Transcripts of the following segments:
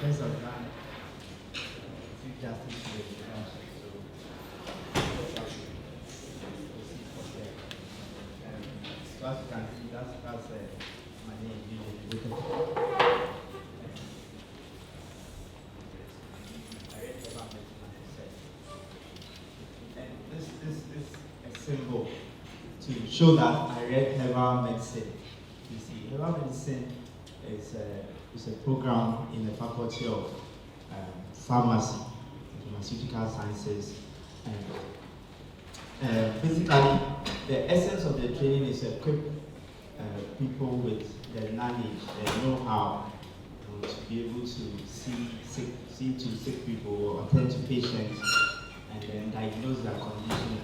Yes, of that. Chief Justice to the Council. So as you can see, that's my name, Eugene Eboh Tetteh. I read Herbal Medicine, like I said. And this is a symbol to show that I read Herbal Medicine. You see, Herbal Medicine is a program in the Faculty of Pharmacy, Pharmaceutical Sciences, and basically the essence of the training is to equip people with the knowledge, the know-how to be able to see to sick people or attend to patients and then diagnose their condition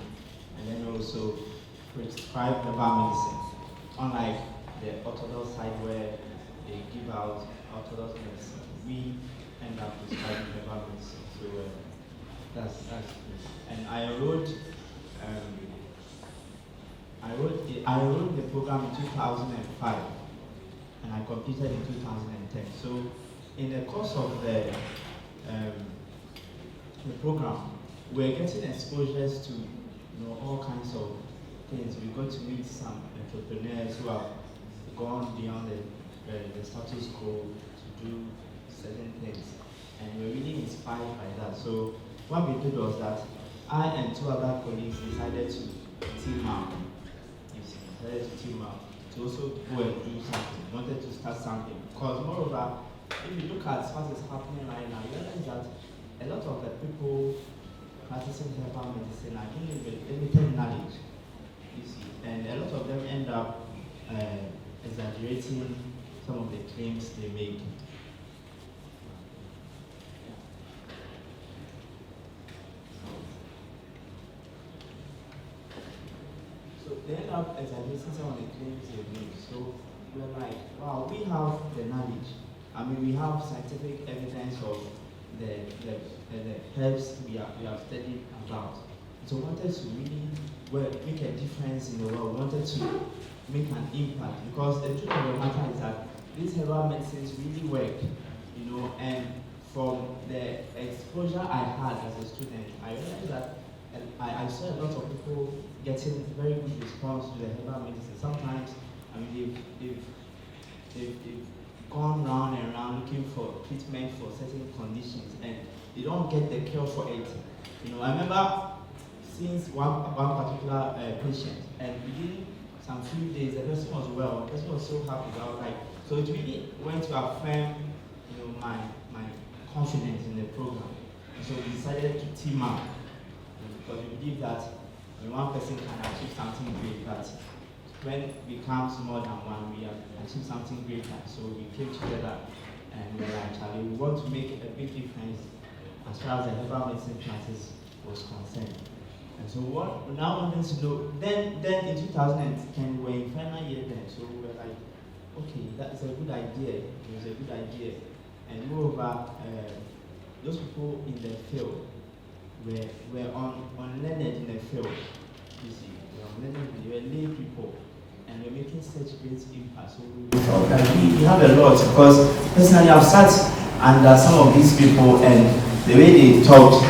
and then also prescribe herbal medicine. Unlike the orthodox side where they give out orthodox medicine, we end up prescribing herbal medicine. So that's and I wrote the program in 2005 and I completed in 2010. So in the course of the program, we're getting exposures to all kinds of things. We got to meet some entrepreneurs who have gone beyond the status quo to do certain things, and we're really inspired by that. So what we did was that I and two other colleagues decided to team up. To also go and do something. We wanted to start something because moreover, if you look at what is happening right now, you realize that a lot of the people practicing herbal medicine are dealing with limited knowledge. You see, and a lot of them end up exaggerating some of the claims they make. So they end up exaggerating some of the claims they make. So we're like, wow, we have the knowledge. I mean, we have scientific evidence of the herbs we have studied about. So we wanted to really make a difference in the world. We wanted to make an impact because the truth of the matter is that these herbal medicines really work, and from the exposure I had as a student, I realized that I saw a lot of people getting very good response to the herbal medicine. Sometimes, I mean, they've gone round and round looking for treatment for certain conditions, and they don't get the cure for it. I remember seeing one particular patient, and within some few days, the person was well. The person was so happy. I was like, so it really went to affirm, my confidence in the program. And so we decided to team up because we believe that one person can achieve something great, but when it becomes more than one, we have achieved something greater. So we came together and we were actually, we want to make a big difference as far as the herbal medicine classes was concerned. And so what we now wanted to know, then in 2010, we were in final year then, so we were like, okay, that's a good idea. It was a good idea. And moreover, those people in the field were unlearned in the field. You see, they were lay people, and we're making such great impact. So we have a lot because personally I've sat under some of these people, and the way they talked,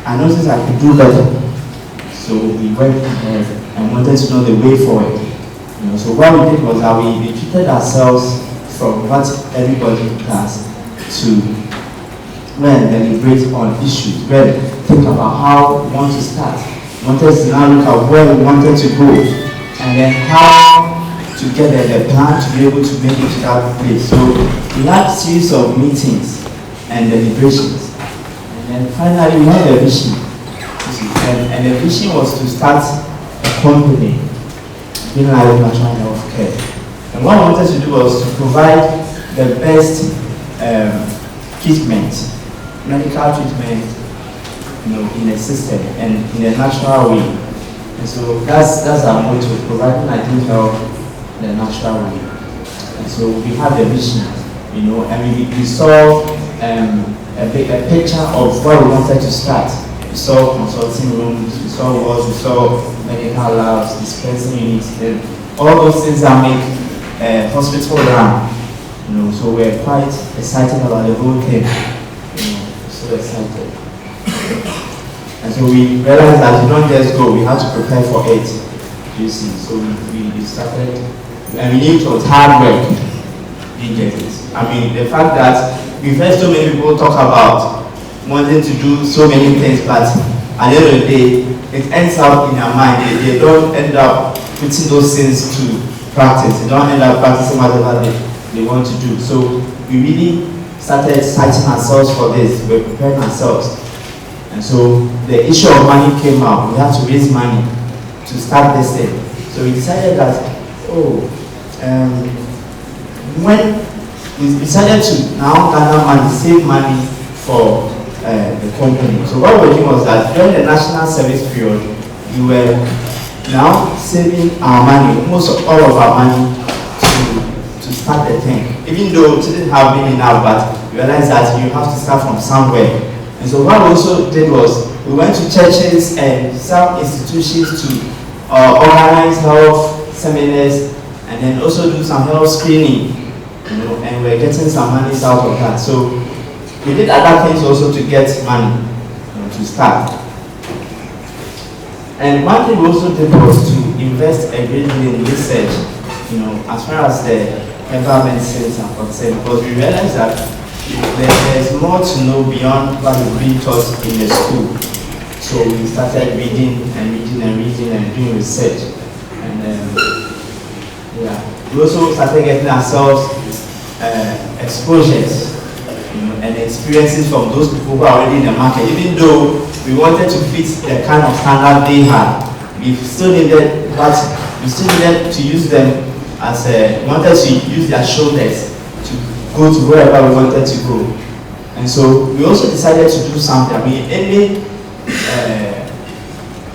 I noticed I could do better. So we went ahead and wanted to know the way forward. So what we did was that we treated ourselves from what everybody does to deliberate on issues, think about how we want to start. We wanted to now look at where we wanted to go, and then how to get the plan to be able to make it to that place. So we had a series of meetings and deliberations, and then finally we had a vision. And the vision was to start a company, GreenLife Ltd. And what I wanted to do was to provide the best treatment, medical treatment, in a system and in a natural way. And so that's our motto, providing ideal health in a natural way. And so we have the vision, and we saw a picture of where we wanted to start. We saw consulting rooms, we saw wards, we saw medical labs, dispensing units, and all those things that make a hospital run. So we're quite excited about the whole thing. So excited. And so we realized that you don't just go, we have to prepare for it. You see, so we started, and we knew it was hard work. You get it. I mean, the fact that we've heard so many people talk about wanting to do so many things, but at the end of the day, it ends up in their mind. They don't end up putting those things to practice. They don't end up practicing whatever they want to do. So we really started citing ourselves for this. We're preparing ourselves. And so the issue of money came up. We had to raise money to start this thing. So we decided that, when we decided to now gather money, save money for the company. So what we were doing was that during the national service period, we were now saving our money, almost all of our money, to start the thing. Even though it didn't have been enough, but we realized that you have to start from somewhere. And so what we also did was, we went to churches and some institutions to organize health seminars and then also do some health screening, and we're getting some money out of that. So we did other things also to get money to start. And one thing we also did was to invest a great deal in research, as far as the herbal medicines are concerned, because we realized that there's more to know beyond what is being taught in the school. So we started reading and doing research. And we also started getting ourselves exposures, and experiences from those people who are already in the market. Even though we wanted to fit the kind of standard they had, we still needed to use them as we wanted to use their shoulders to go to wherever we wanted to go. And so we also decided to do something. I mean, any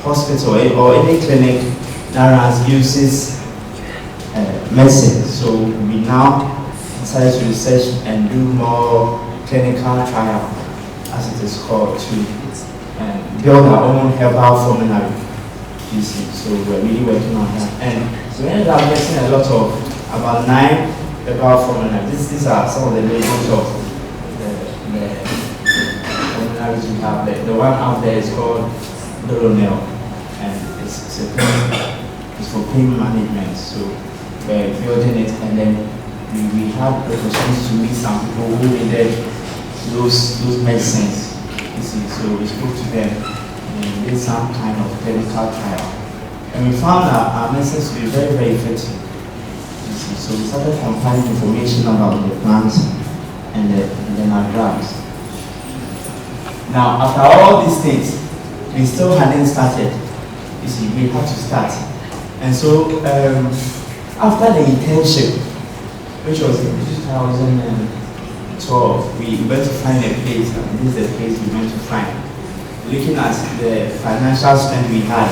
hospital or any clinic that uses medicine. So we now decided to research and do more clinical trial, as it is called, to build our own herbal formulary. You see, so we're really working on that. And so we ended up getting a lot of, about 9 herbal formularies. These are some of the labels of the formularies we have there. The one out there is called Doronel, and it's for pain management. So we're building it, and then we had the opportunity to meet some people who needed those medicines. You see, so we spoke to them and we did some kind of clinical trial. And we found that our medicines to be very, very effective. You see, so we started compiling information about the plants and then our drugs. Now, after all these things, we still hadn't started. You see, we had to start. And so, after the internship, which was in 2012, we went to find a place, and this is the place we went to find. Looking at the financial strength we had,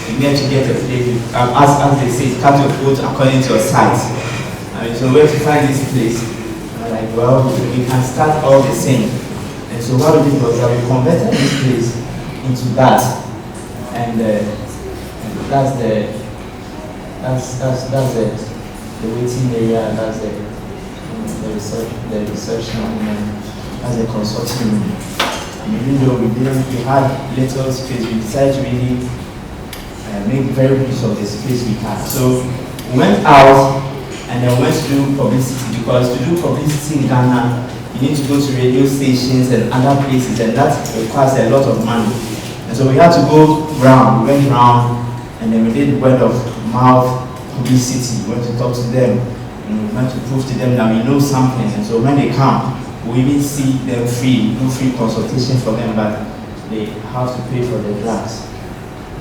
we needed to get a place, as they say, cut your foot according to your size. So we went to find this place. And I'm like, well, we can start all the same. And so what we did was that we converted this place into that. And that's the waiting area, and that's the reception, and that's the consulting room. And even though we had little space, we decided to really make very use of the space we had. So we went out and then went to do publicity, because to do publicity in Ghana, you need to go to radio stations and other places, and that requires a lot of money. And so we had to go round. We went round, and then we did word of mouth publicity. We went to talk to them, and we went to prove to them that we know something. And so when they come, we even see them free, do free consultation for them, but they have to pay for the drugs.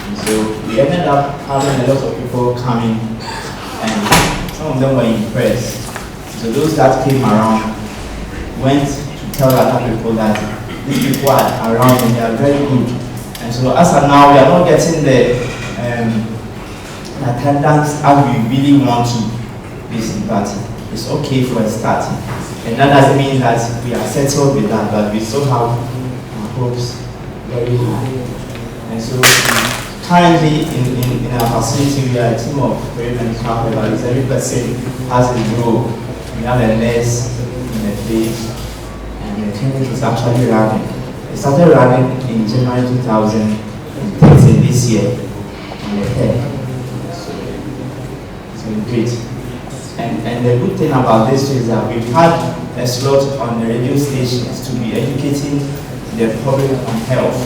And so we ended up having a lot of people coming, and some of them were impressed. So those that came around went to tell other people that these people are around and they are very good. And so as of now, we are not getting the attendance as we really want to, but it's okay for a start. And that doesn't mean that we are settled with that, but we still have our hopes very high. And so currently in our facility, we are a team of very many people. Every person has a role. We have a nurse in the place, and the clinic is actually running. It started running in January 2013 this year, on the 10th. So great. And the good thing about this is that we've had a slot on the radio stations to be educating the public on health.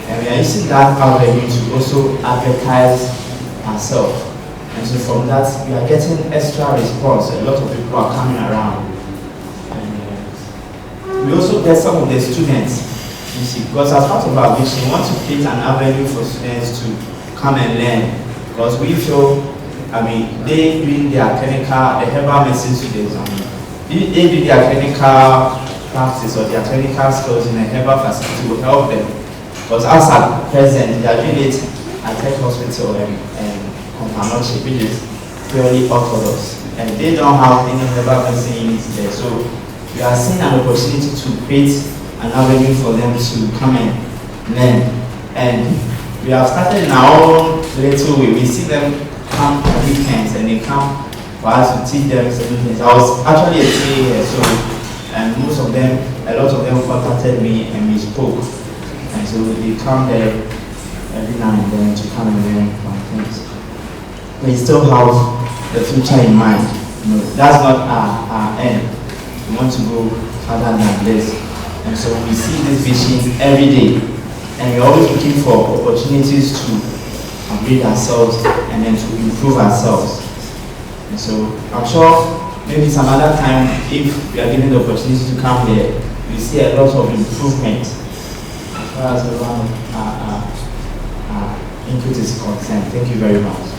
And we are using that avenue to also advertise ourselves. And so from that, we are getting extra response. A lot of people are coming around. And we also get some of the students, you see, because as part of our mission, we want to create an avenue for students to come and learn. Because we feel, they doing their clinical, the Herbal Medicine students, they do their clinical practice or their clinical skills in a herbal facility will help them. Because as at present, they are doing it at Tech Hospital and Kumasi, which is purely orthodox. And they don't have any herbal medicine units there. So we are seeing an opportunity to create an avenue for them to come and learn. And we have started in our own little way. We see them come on weekends and they come for us to teach them certain things. I was actually a TA here, so and most of them, a lot of them contacted me and we spoke. And so they come there every now and then to come and learn from things. We still have the future in mind. That's not our end. We want to go further than this. And so we see this vision every day. And we're always looking for opportunities to upgrade ourselves and then to improve ourselves. And so I'm sure maybe some other time, if we are given the opportunity to come here, we see a lot of improvement as far as our input is concerned. Thank you very much.